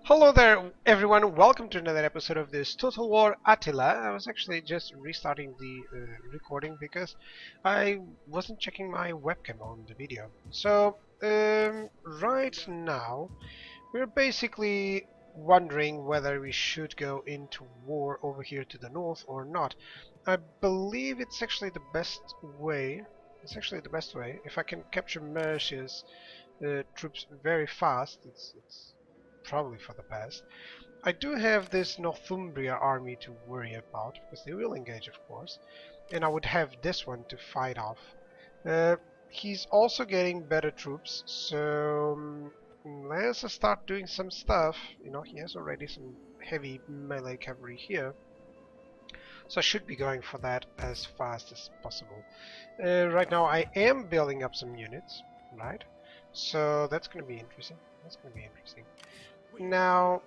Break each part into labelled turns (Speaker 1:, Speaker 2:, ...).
Speaker 1: Hello there, everyone. Welcome to another episode of this Total War Attila. I was actually just restarting the recording because I wasn't checking my webcam on the video. So, right now, we're basically wondering whether we should go into war over here to the north or not. I believe it's actually the best way. It's actually the best way. If I can capture Mercia's troops very fast, it's probably for the best. I do have this Northumbria army to worry about, because they will engage, of course, and I would have this one to fight off. Uh, he's also getting better troops, so let's start doing some stuff. You know, he has already some heavy melee cavalry here, so I should be going for that as fast as possible. Right now I am building up some units, right? So that's going to be interesting. That's going to be interesting. Now,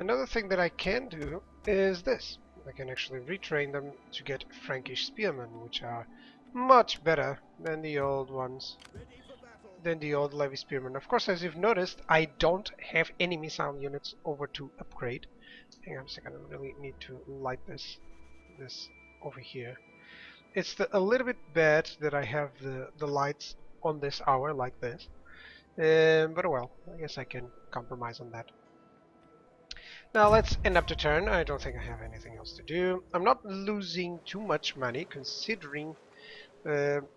Speaker 1: another thing that I can do is this. I can actually retrain them to get Frankish spearmen, which are much better than the old ones, than the old Levy spearmen. Of course, as you've noticed, I don't have any missile units over to upgrade. Hang on a second, I really need to light this over here. It's a little bit bad that I have the lights on this hour like this. But well, I guess I can compromise on that. Now let's end up the turn. I don't think I have anything else to do. I'm not losing too much money considering, I'm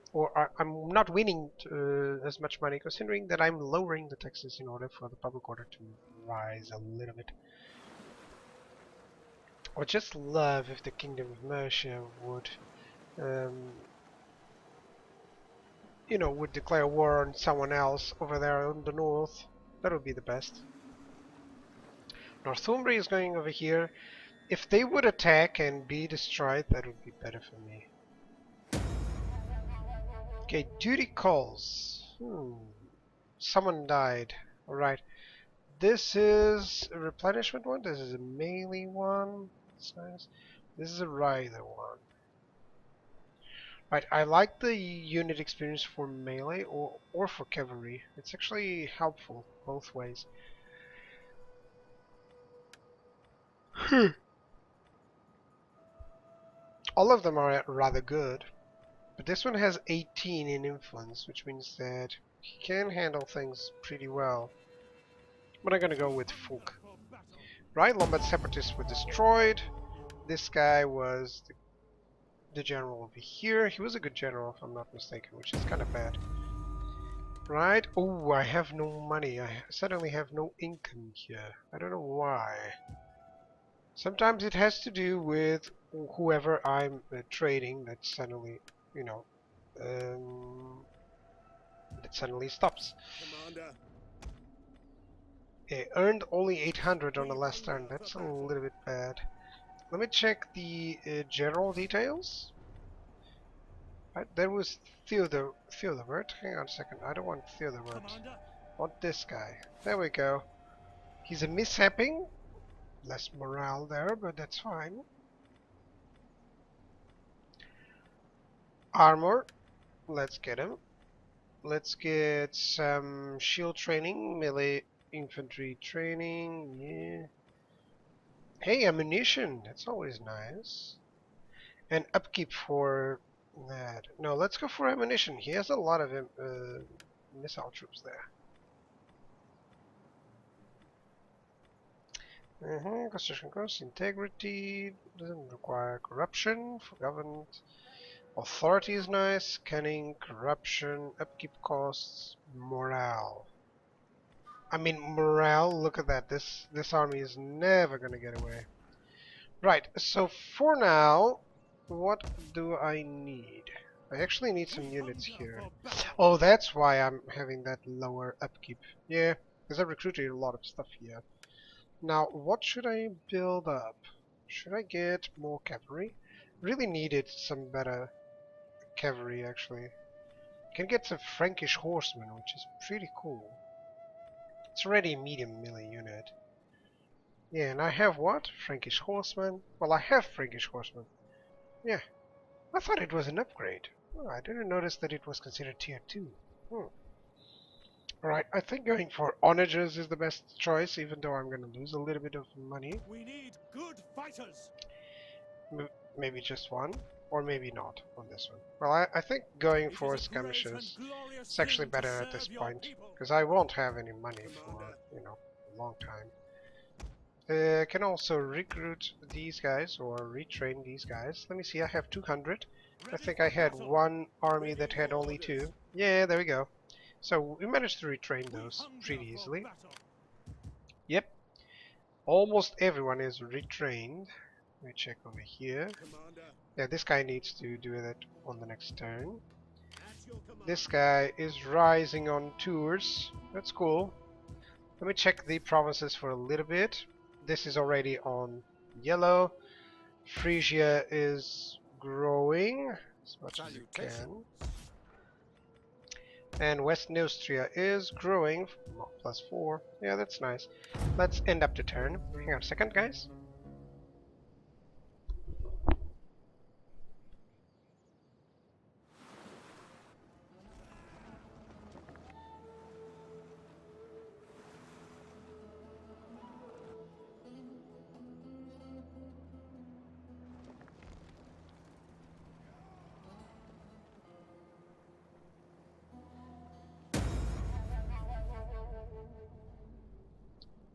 Speaker 1: not winning as much money considering that I'm lowering the taxes in order for the public order to rise a little bit. I would just love if the Kingdom of Mercia would, would declare war on someone else over there on the north. That would be the best. Northumbria is going over here. If they would attack and be destroyed, that would be better for me. Okay, duty calls. Someone died. Alright. This is a replenishment one. This is a melee one. That's nice. This is a rider one. Right, I like the unit experience for melee or for cavalry. It's actually helpful both ways. All of them are rather good, but this one has 18 in influence, which means that he can handle things pretty well. But I'm gonna go with Fulk. Right, Lombard Separatists were destroyed. This guy was the general over here. He was a good general, if I'm not mistaken, which is kind of bad. Right? Oh, I have no money. I suddenly have no income here. I don't know why. Sometimes it has to do with whoever I'm trading that suddenly, you know, that suddenly stops. Commander. Okay, earned only 800 on the last turn. That's a little bit bad. Let me check the general details. Right, there was Theodebert. Hang on a second. I don't want Theodebert. I want this guy. There we go. He's a mishapping. Less morale there, but that's fine. Armor. Let's get him. Let's get some shield training, melee infantry training. Yeah. Hey, ammunition. That's always nice. And upkeep for that. No, let's go for ammunition. He has a lot of missile troops there. Constitution costs, integrity, doesn't require corruption for government. Authority is nice, canning, corruption, upkeep costs, morale. I mean morale, look at that. This army is never gonna get away. Right, so for now, what do I need? I actually need some units here. Oh, that's why I'm having that lower upkeep. Yeah, because I recruited a lot of stuff here. Now, what should I build up? Should I get more cavalry? Really needed some better cavalry, actually. Can get some Frankish horsemen, which is pretty cool. It's already a medium melee unit. Yeah, and I have what? Frankish horsemen? Well, I have Frankish horsemen. Yeah. I thought it was an upgrade. Oh, I didn't notice that it was considered tier 2. Alright, I think going for onagers is the best choice, even though I'm gonna lose a little bit of money.
Speaker 2: We need good fighters.
Speaker 1: Maybe just one, or maybe not on this one. Well, I think going for skirmishes is actually better at this point, because I won't have any money for, you know, a long time. Can also recruit these guys or retrain these guys. Let me see, I have 200. I think I had one army that had only 2. Yeah, there we go. So we managed to retrain those pretty easily. Yep. Almost everyone is retrained. Let me check over here. Yeah, this guy needs to do that on the next turn. This guy is rising on tours. That's cool. Let me check the provinces for a little bit. This is already on yellow. Frisia is growing as much as it can. And West Neustria is growing. +4. Yeah, that's nice. Let's end up the turn. Hang on a second, guys.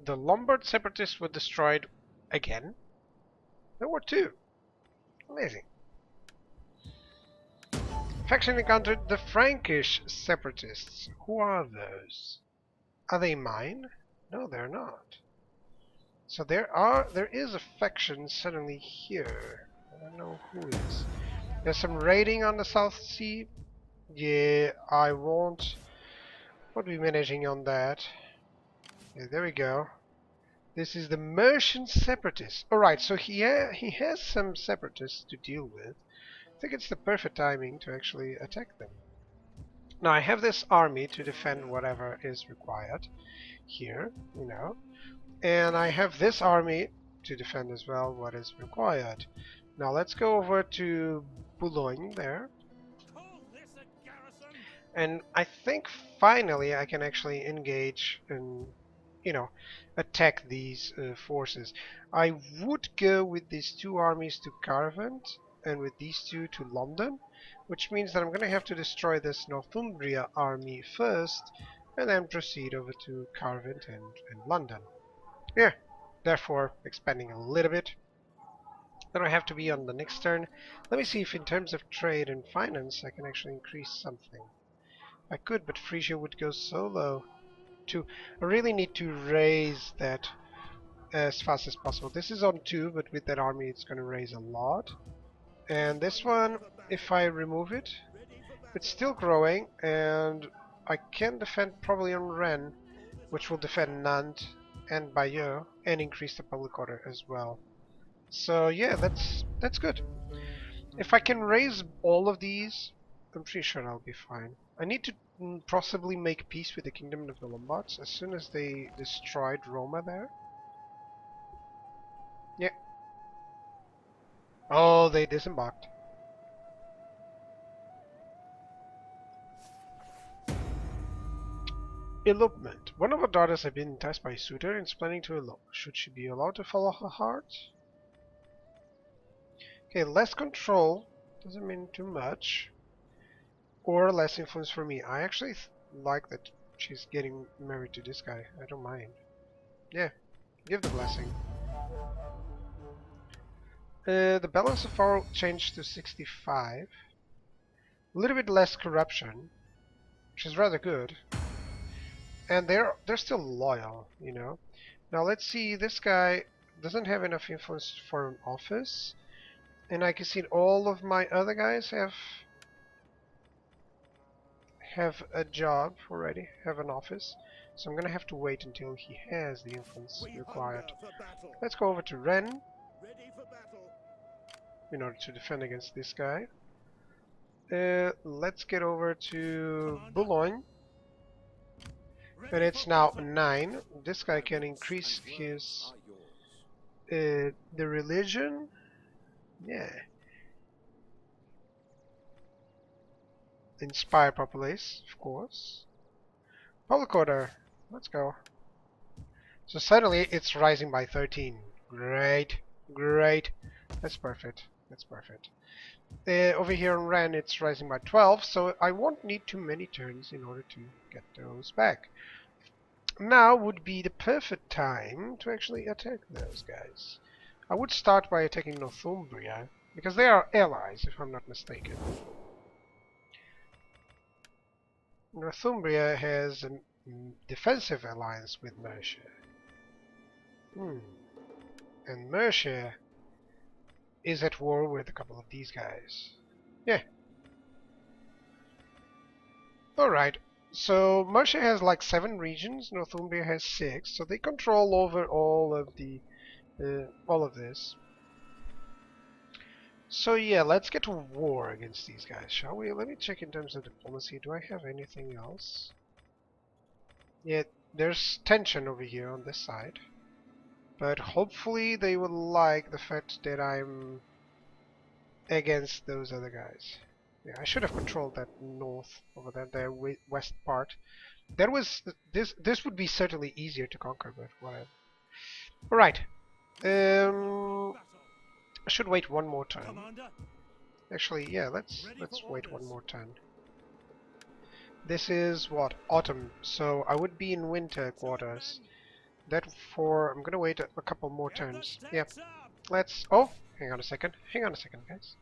Speaker 1: The Lombard separatists were destroyed again. There were 2. Amazing. Faction encountered the Frankish separatists. Who are those? Are they mine? No, they're not. So there is a faction suddenly here. I don't know who is. There's some raiding on the South Sea. Yeah, I won't be managing on that. Yeah, there we go. This is the Mercian separatists. Alright, so he has some separatists to deal with. I think it's the perfect timing to actually attack them. Now I have this army to defend whatever is required here, you know. And I have this army to defend as well what is required. Now let's go over to Boulogne there. And I think finally I can actually engage and, you know, attack these forces. I would go with these 2 armies to Carvent and with these 2 to London, which means that I'm going to have to destroy this Northumbria army first and then proceed over to Carvent and London. Yeah, therefore expanding a little bit. Then I have to be on the next turn. Let me see if in terms of trade and finance I can actually increase something. I could, but Frisia would go so low. I really need to raise that as fast as possible. This is on 2, but with that army it's going to raise a lot. And this one, if I remove it, it's still growing, and I can defend probably on Rennes, which will defend Nantes and Bayeux, and increase the public order as well. So yeah, that's good. If I can raise all of these, I'm pretty sure I'll be fine. I need to possibly make peace with the Kingdom of the Lombards as soon as they destroyed Roma there. Yeah. Oh, they disembarked. Elopement. One of our daughters had been enticed by a suitor and is planning to elope. Should she be allowed to follow her heart? Okay, less control doesn't mean too much. Or less influence for me. I actually like that she's getting married to this guy. I don't mind. Yeah, give the blessing. The balance of power changed to 65. A little bit less corruption, which is rather good. And they're still loyal, you know. Now let's see, this guy doesn't have enough influence for an office. And I can see all of my other guys have a job already, have an office. So I'm gonna have to wait until he has the influence required. Let's go over to Rennes in order to defend against this guy. Let's get over to Boulogne. And it's now 9. This guy can increase his the religion. Yeah. Inspire populace, of course. Public order. Let's go. So suddenly it's rising by 13. Great. Great. That's perfect. That's perfect. Over here on Ren it's rising by 12, so I won't need too many turns in order to get those back. Now would be the perfect time to actually attack those guys. I would start by attacking Northumbria, because they are allies, if I'm not mistaken. Northumbria has a defensive alliance with Mercia. And Mercia is at war with a couple of these guys. Yeah. Alright. So Mercia has like 7 regions, Northumbria has 6, so they control over all of this. So yeah, let's get to war against these guys, shall we? Let me check in terms of diplomacy. Do I have anything else? Yeah, there's tension over here on this side. But hopefully they will like the fact that I'm against those other guys. Yeah, I should have controlled that north over there, the west part. That was this would be certainly easier to conquer, but whatever. All right. I should wait one more turn.
Speaker 2: Commander,
Speaker 1: Actually, yeah, let's wait one more turn. This is what, autumn, so I would be in winter quarters. Therefore, I'm gonna wait a couple more
Speaker 2: get the
Speaker 1: turns. Yep.
Speaker 2: stakes up.
Speaker 1: Let's. Oh, hang on a second. Hang on a second, guys.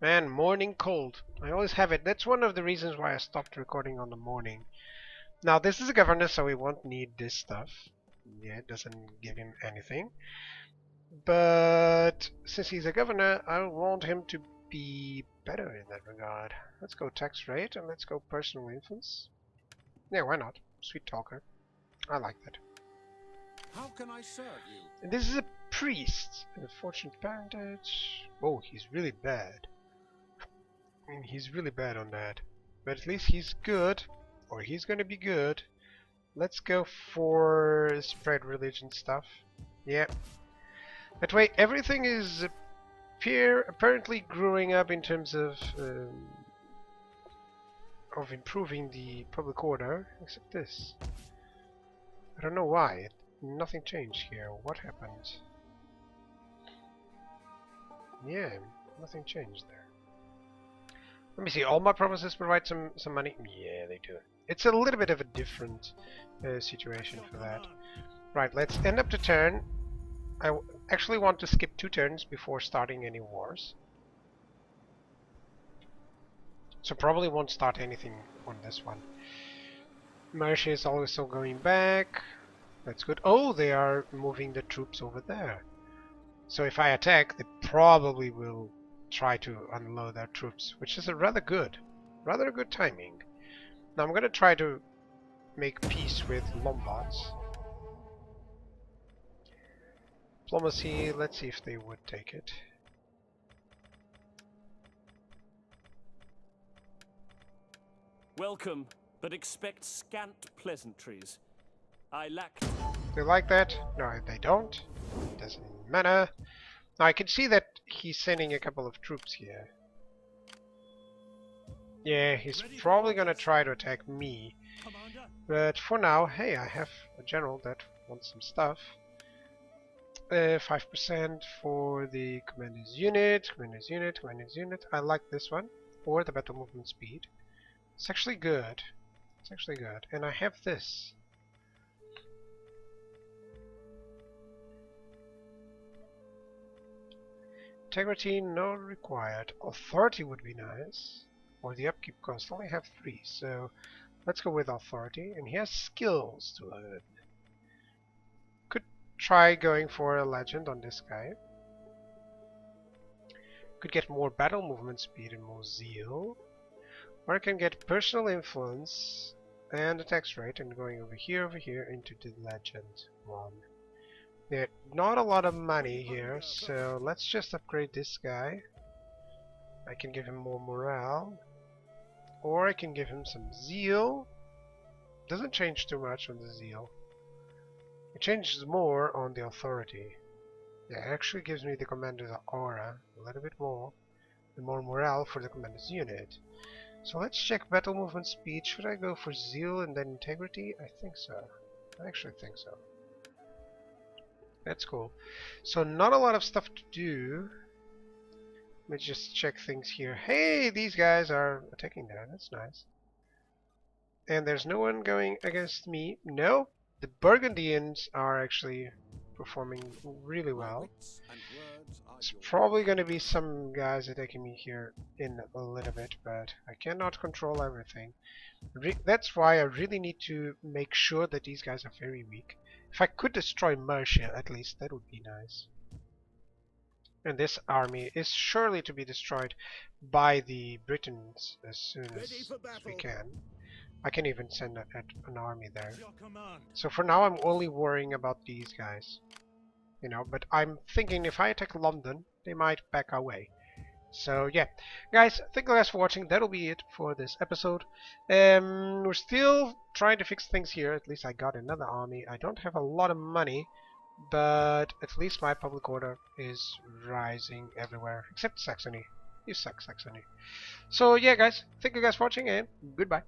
Speaker 1: Man, morning cold. I always have it. That's one of the reasons why I stopped recording on the morning. Now, this is a governor, so we won't need this stuff. Yeah, it doesn't give him anything. But since he's a governor, I want him to be better in that regard. Let's go tax rate and let's go personal influence. Yeah, why not? Sweet talker. I like that.
Speaker 2: How can I serve you?
Speaker 1: And this is a priest. Unfortunate parentage. Oh, he's really bad. I mean, he's really bad on that. But at least he's good. Or he's gonna be good. Let's go for spread religion stuff. Yeah. That way everything is apparently growing up in terms of improving the public order, except this. I don't know why. Nothing changed here. What happened? Yeah, nothing changed there. Let me see. All my provinces provide some money. Yeah, they do. It's a little bit of a different situation for that. Right, let's end up the turn. I actually want to skip 2 turns before starting any wars. So probably won't start anything on this one. Mercia is also going back. That's good. Oh, they are moving the troops over there. So if I attack, they probably will try to unload their troops, which is a rather good timing. Now I'm going to try to make peace with Lombards. Diplomacy, let's see if they would take it.
Speaker 3: Welcome, but expect scant pleasantries. I lack...
Speaker 1: They like that? No, they don't. Doesn't matter. Now I can see that he's sending a couple of troops here. Yeah, he's probably gonna try to attack me.
Speaker 2: Commander,
Speaker 1: But for now, hey, I have a general that wants some stuff. 5% for the commander's unit, commander's unit, commander's unit. I like this one. Or the battle movement speed. It's actually good. It's actually good. And I have this. Integrity, no required. Authority would be nice. Or the upkeep cost. I only have 3, so let's go with authority. And he has skills to learn. Could try going for a legend on this guy. Could get more battle movement speed and more zeal. Or I can get personal influence and the tax rate and going over here into the legend one. There's not a lot of money here, so let's just upgrade this guy. I can give him more morale, or I can give him some zeal. Doesn't change too much on the zeal. It changes more on the authority. Yeah, it actually gives me the commander's aura a little bit more, and more morale for the commander's unit. So let's check battle movement speed. Should I go for zeal and then integrity? I think so. I actually think so. That's cool. So not a lot of stuff to do. Let me just check things here. Hey, these guys are attacking there. That's nice. And there's no one going against me. No, the Burgundians are actually performing really well. There's probably going to be some guys attacking me here in a little bit, but I cannot control everything. That's why I really need to make sure that these guys are very weak. If I could destroy Mercia, at least, that would be nice. And this army is surely to be destroyed by the Britons as soon as we can. I can even send an army there. So for now I'm only worrying about these guys. You know, but I'm thinking if I attack London, they might back away. So yeah, guys, thank you guys for watching. That'll be it for this episode. We're still trying to fix things here. At least I got another army. I don't have a lot of money, but at least my public order is rising everywhere, except Saxony. You suck, Saxony. So yeah, guys, thank you guys for watching, and goodbye.